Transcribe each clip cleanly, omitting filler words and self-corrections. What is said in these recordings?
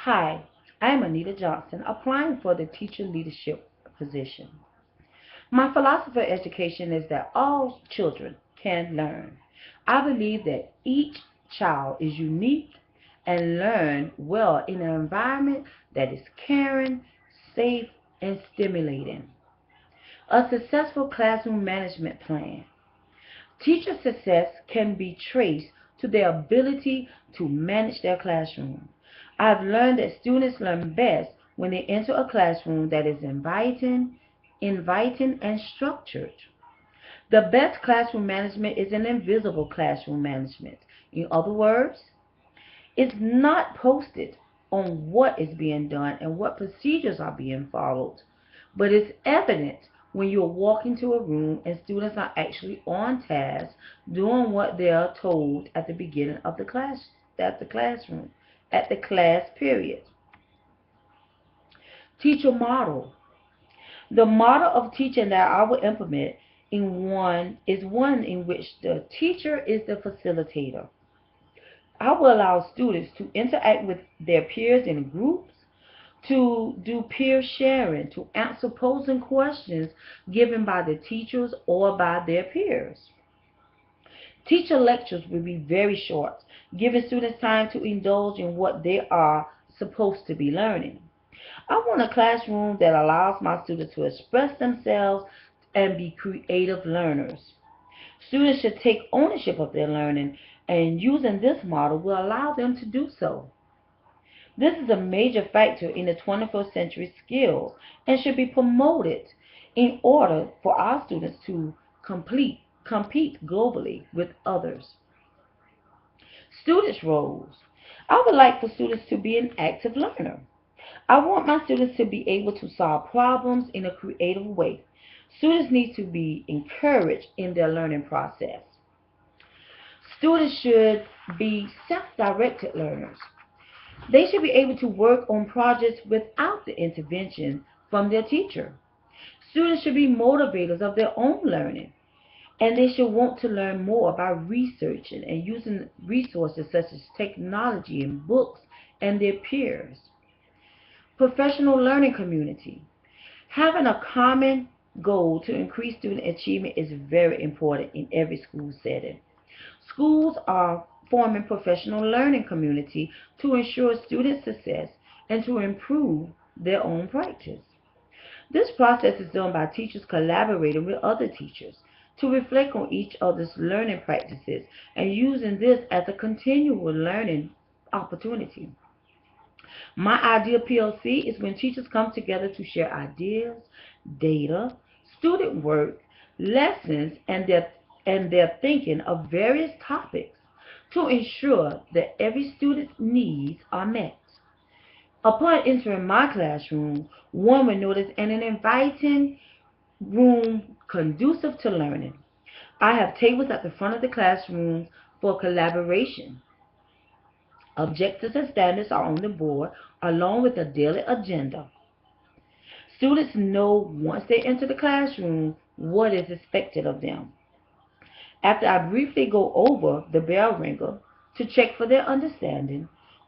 Hi, I am Anita Johnson, applying for the teacher leadership position. My philosophy of education is that all children can learn. I believe that each child is unique and learn well in an environment that is caring, safe, and stimulating. A successful classroom management plan. Teacher success can be traced to their ability to manage their classroom. I've learned that students learn best when they enter a classroom that is inviting, and structured. The best classroom management is an invisible classroom management. In other words, it's not posted on what is being done and what procedures are being followed, but it's evident when you walk into a room and students are actually on task doing what they are told at the beginning of the class, at the class period. Teacher model. The model of teaching that I will implement is one in which the teacher is the facilitator. I will allow students to interact with their peers in groups, to do peer sharing, to answer posing questions given by the teachers or by their peers. Teacher lectures will be very short, giving students time to indulge in what they are supposed to be learning. I want a classroom that allows my students to express themselves and be creative learners. Students should take ownership of their learning, and using this model will allow them to do so. This is a major factor in the 21st century skill and should be promoted in order for our students to compete globally with others. Students' roles. I would like for students to be an active learner. I want my students to be able to solve problems in a creative way. Students need to be encouraged in their learning process. Students should be self-directed learners. They should be able to work on projects without the intervention from their teacher. Students should be motivators of their own learning, and they should want to learn more by researching and using resources such as technology and books and their peers. Professional learning community. Having a common goal to increase student achievement is very important in every school setting. Schools are forming professional learning community to ensure student success and to improve their own practice. This process is done by teachers collaborating with other teachers to reflect on each other's learning practices and using this as a continual learning opportunity. My ideal PLC is when teachers come together to share ideas, data, student work, lessons, and their thinking of various topics to ensure that every student's needs are met. Upon entering my classroom, one will notice an inviting room conducive to learning. I have tables at the front of the classroom for collaboration. Objectives and standards are on the board along with a daily agenda. Students know once they enter the classroom what is expected of them. After I briefly go over the bell ringer to check for their understanding,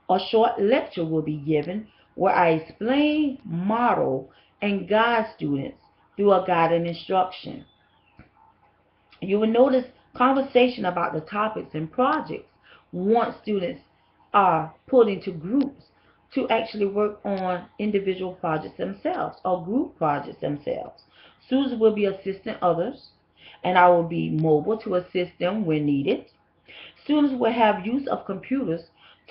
a short lecture will be given where I explain, model, and guide students through a guided instruction. You will notice conversation about the topics and projects once students are put into groups to actually work on individual projects themselves or group projects themselves. Students will be assisting others, and I will be mobile to assist them when needed. Students will have use of computers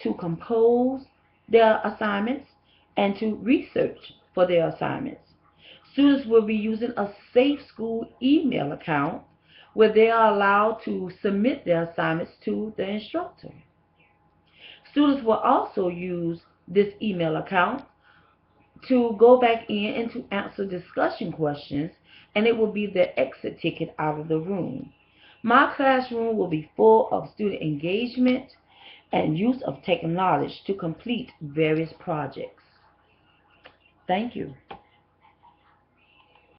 to compose their assignments and to research for their assignments. Students will be using a safe school email account where they are allowed to submit their assignments to the instructor. Students will also use this email account to go back in and to answer discussion questions, and it will be their exit ticket out of the room. My classroom will be full of student engagement and use of technology to complete various projects. Thank you.